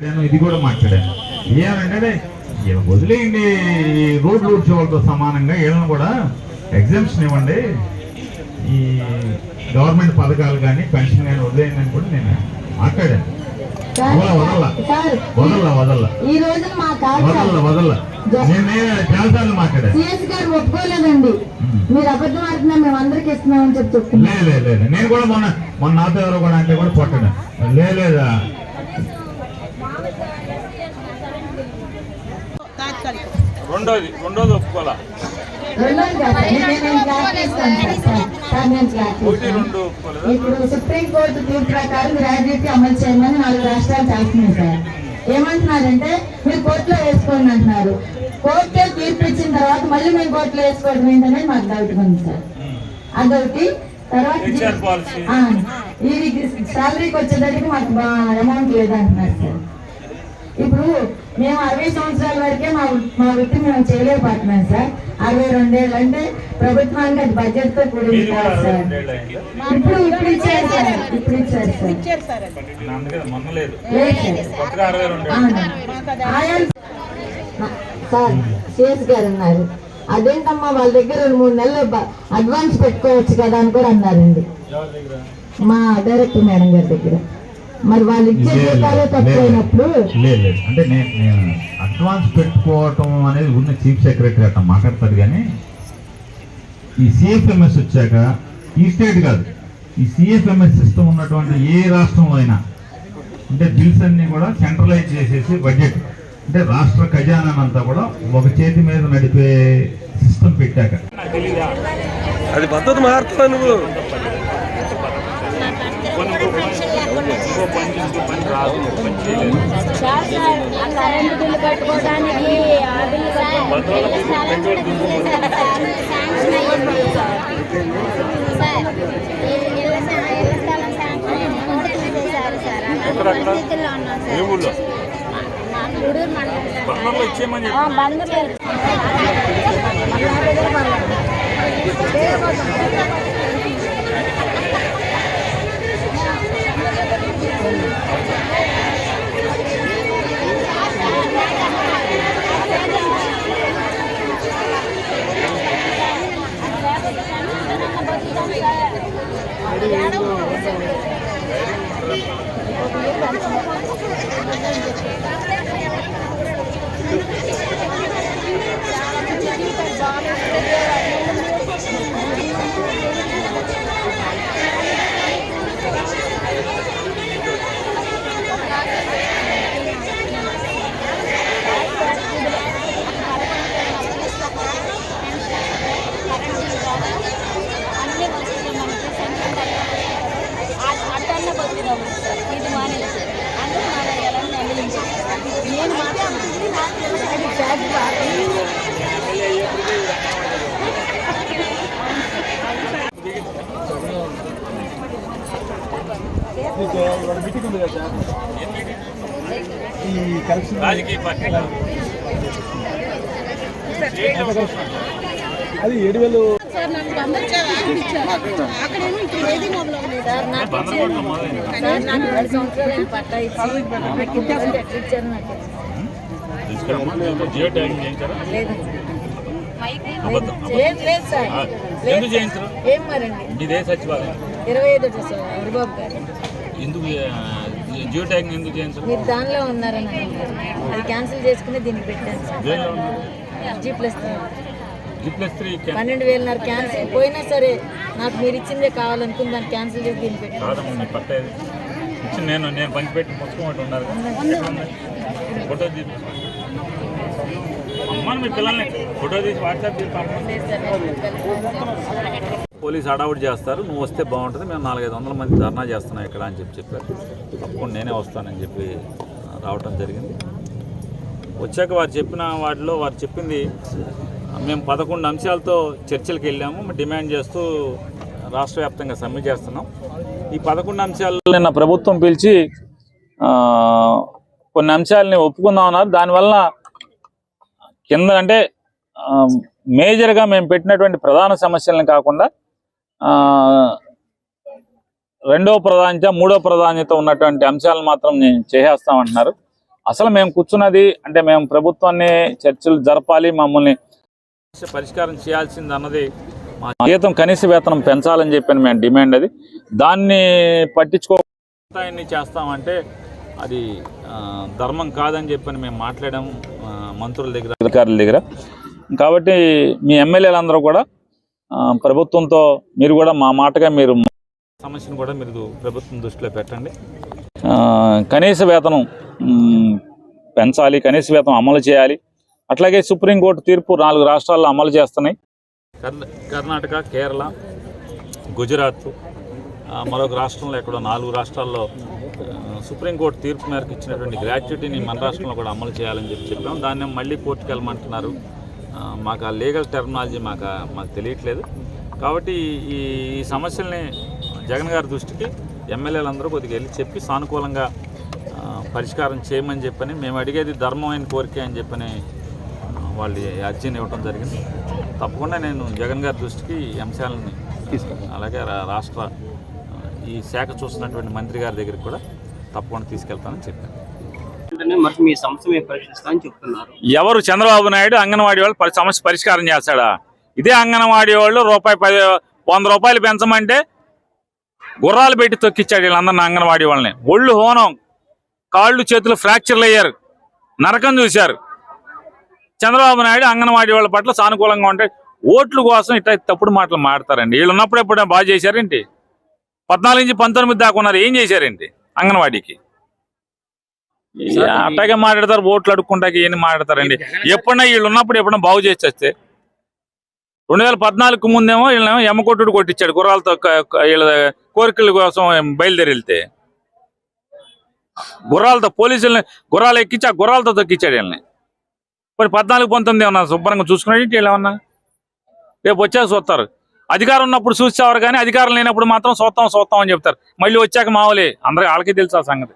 నేను ఇది కూడా మాట్లాడాను. ఏమంటే వదిలేయండి, రోడ్లు ఊడ్చే వాళ్ళతో సమానంగా వీళ్ళని కూడా ఎగ్జామ్షన్ ఇవ్వండి, ఈ గవర్నమెంట్ పథకాలు కానీ పెన్షన్ కానీ వదిలేయండి అని కూడా నేను మాట్లాడాను. నేనే చాలాసార్లు మాట్లాడాను. లేదు నేను కూడా మొన్న నాతో ఎవరో కూడా అంటే కూడా పొట్టడా లేదా రెండోది ఒప్పుకోవాలా. ఇప్పుడు సుప్రీంకోర్టు తీర్పు ప్రకారం గ్రాడ్యుయేట్ అమలు చేయమని 4 రాష్ట్రాలు చేస్తున్నాయి సార్. ఏమంటున్నారంటే మీరు కోర్టులో వేసుకోండి అంటున్నారు. కోర్టులో తీర్పు ఇచ్చిన తర్వాత మళ్ళీ మేము కోర్టులో వేసుకోవడం ఏంటనేది మాకు డౌట్ ఉంది సార్. అదొకటి. తర్వాత ఇది శాలరీకి వచ్చేదానికి మాకు అమౌంట్ లేదంటున్నారు సార్. ఇప్పుడు మేము 60 సంవత్సరాల వరకే మా వృత్తి మేము చేయలేకపోతున్నాం సార్. 62 ఏళ్ళు అంటే ప్రభుత్వానికి అది బడ్జెట్ తో కూడింది కాదు సార్. ఇప్పుడు ఇచ్చారు సార్. సార్ సిఎస్ గారు అన్నారు, అదేంటమ్మా వాళ్ళ దగ్గర 2-3 నెలలు అడ్వాన్స్ పెట్టుకోవచ్చు కదా అని కూడా అన్నారండి మా డైరెక్టర్ మేడం గారి దగ్గర. మరి వాళ్ళు ఇచ్చే జీతాలు తక్కువైనప్పుడు అంటే నేను అడ్వాన్స్ పెట్టుకోవటం అనేది ఉన్న చీఫ్ సెక్రటరీ అట్లా మాట్లాడతారు. కానీ ఈ సిఎఫ్ఎంఎస్ వచ్చాక ఈ స్టేట్ కాదు, ఈ సిఎఫ్ఎంఎస్ సిస్టమ్ ఉన్నటువంటి ఏ రాష్ట్రంలో అయినా అంటే బిల్స్ అన్ని కూడా సెంట్రలైజ్ చేసేసి బడ్జెట్ అంటే రాష్ట్ర ఖజానానంతా కూడా ఒక చేతి మీద నడిపే సిస్టమ్ పెట్టాక అది పద్ధతి మారుతున్నా నువ్వు కరెంటు బిల్లు కట్టుకోవడానికి మీటింగ్ ఉంది కదా సార్, ఈ కరెక్షన్ రాజకీయ పార్టీ అది 7,000 పట్టా ఇచ్చి జియో ట్యాగింగ్ చేయించారా? ఎందుకు చేయించరు? ఇదే సచివాలయం 25 హరిబాబు గారు ఎందుకు జియో ట్యాగింగ్ ఎందుకు చేయించరు? మీరు దానిలో ఉన్నారని అది క్యాన్సిల్ చేసుకుని దీనికి పెట్టాను సార్. G+3 12,000 క్యాన్సిల్ పోయినా సరే నాకు మీరు ఇచ్చిందే కావాలనుకుని దాన్ని క్యాన్సిల్ చేసి దీన్ని పెట్టాను. పట్టేది ఇచ్చి నేను పంచిపెట్టి మొత్తం ఉన్నారు. ఫోటో తీసి అమ్మాను మీ పిల్లల్ని ఫోటో తీసి వాట్సాప్ చేసి పోలీసు హడావుడి చేస్తారు, నువ్వు వస్తే బాగుంటుంది, మేము 400-500 మంది ధర్నా చేస్తున్నాం ఇక్కడ అని చెప్పారు. తప్పకుండా నేనే వస్తానని చెప్పి రావటం జరిగింది. వచ్చాక వారు చెప్పిన వాటిలో వారు చెప్పింది, మేము 11 అంశాలతో చర్చలకు వెళ్ళాము, డిమాండ్ చేస్తూ రాష్ట్ర వ్యాప్తంగా సమ్మె చేస్తున్నాం. ఈ 11 అంశాలు నిన్న ప్రభుత్వం పిలిచి కొన్ని అంశాలని ఒప్పుకుందామన్నారు. దానివల్ల కింద అంటే మేజర్గా మేము పెట్టినటువంటి ప్రధాన సమస్యలను కాకుండా రెండో ప్రాధాన్యత మూడో ప్రాధాన్యత ఉన్నటువంటి అంశాలను మాత్రం నేను చేసేస్తామంటున్నారు. అసలు మేము కూర్చున్నది అంటే మేము ప్రభుత్వాన్ని చర్చలు జరపాలి, మమ్మల్ని పరిష్కారం చేయాల్సింది అన్నది మా జీతం కనీస వేతనం పెంచాలని చెప్పని మేము డిమాండ్. అది దాన్ని పట్టించుకోకుండా చేస్తామంటే అది ధర్మం కాదని చెప్పని మేము మాట్లాడాము మంత్రుల దగ్గర, అధికారుల దగ్గర. కాబట్టి మీ ఎమ్మెల్యేలందరూ కూడా ప్రభుత్వంతో మీరు కూడా మా మాటగా మీరు సమస్యను కూడా మీరు ప్రభుత్వం దృష్టిలో పెట్టండి. కనీస వేతనం పెంచాలి, కనీస వేతనం అమలు చేయాలి. అట్లాగే సుప్రీంకోర్టు తీర్పు 4 రాష్ట్రాల్లో అమలు చేస్తున్నాయి. కర్ణాటక, కేరళ, గుజరాత్, మరొక రాష్ట్రంలో ఎక్కడో 4 రాష్ట్రాల్లో సుప్రీంకోర్టు తీర్పు మేరకు ఇచ్చినటువంటి గ్రాట్యుటీని మన రాష్ట్రంలో కూడా అమలు చేయాలని చెప్పాం. దాన్ని మళ్ళీ కోర్టుకు వెళ్ళమంటున్నారు. మాకు ఆ లీగల్ టెర్మినాలజీ మాకు తెలియట్లేదు. కాబట్టి ఈ సమస్యల్ని జగన్ గారి దృష్టికి ఎమ్మెల్యేలందరూ కొద్దిగా వెళ్ళి చెప్పి సానుకూలంగా పరిష్కారం చేయమని చెప్పని, మేము అడిగేది ధర్మమైన కోరిక అని చెప్పని వాళ్ళు అర్జీని ఇవ్వడం జరిగింది. తప్పకుండా నేను జగన్ గారి దృష్టికి ఈ అంశాలని అలాగే రాష్ట్ర ఈ శాఖ చూస్తున్నటువంటి మంత్రి గారి దగ్గరికి కూడా తప్పకుండా తీసుకెళ్తానని చెప్పాను. ఎవరు చంద్రబాబు నాయుడు అంగన్వాడీ వాళ్ళు సమస్య పరిష్కారం చేస్తాడా? ఇదే అంగన్వాడీ వాళ్ళు ₹100 పెంచమంటే గుర్రాలు పెట్టి తొక్కిచ్చాడు వీళ్ళందరినీ. అంగన్వాడీ వాళ్ళని ఒళ్ళు హోనం, కాళ్ళు చేతులు ఫ్రాక్చర్లు అయ్యారు, నరకం చూశారు. చంద్రబాబు నాయుడు అంగన్వాడీ వాళ్ళ పట్ల సానుకూలంగా ఉంటే ఓట్ల కోసం ఇట్లా తప్పుడు మాటలు మాడతారండి. వీళ్ళు ఉన్నప్పుడు ఎప్పుడైనా బాగా చేశారేంటి? 14 నుంచి 19 దాకా ఉన్నారు, ఏం చేశారేంటి అంగన్వాడీకి? అట్టాగే మాట్లాడతారు, ఓట్లు అడుక్కుంటాకి ఏం మాట్లాడతారండి. ఎప్పుడన్నా వీళ్ళు ఉన్నప్పుడు ఎప్పుడన్నా బాగు చేసి వస్తే 2014 ముందేమో వీళ్ళేమో ఎమ్మకొట్టుడు కొట్టించాడు గుర్రాలతో, వీళ్ళ కోరికల కోసం బయలుదేరి వెళ్తే గుర్రాలతో పోలీసుల్ని గుర్రాలు ఎక్కించి ఆ గుర్రాలతో తొక్కిచ్చాడు వీళ్ళని. మరి 14-19 ఏమన్నా శుభ్రంగా చూసుకునేది వీళ్ళు ఏమన్నా? రేపు వచ్చాక చూస్తారు. అధికారం ఉన్నప్పుడు చూసేవారు కానీ అధికారం లేనప్పుడు మాత్రం చూస్తాం అని చెప్తారు. మళ్ళీ వచ్చాక మామూలే, అందరికీ వాళ్ళకే తెలుసు ఆ సంగతి.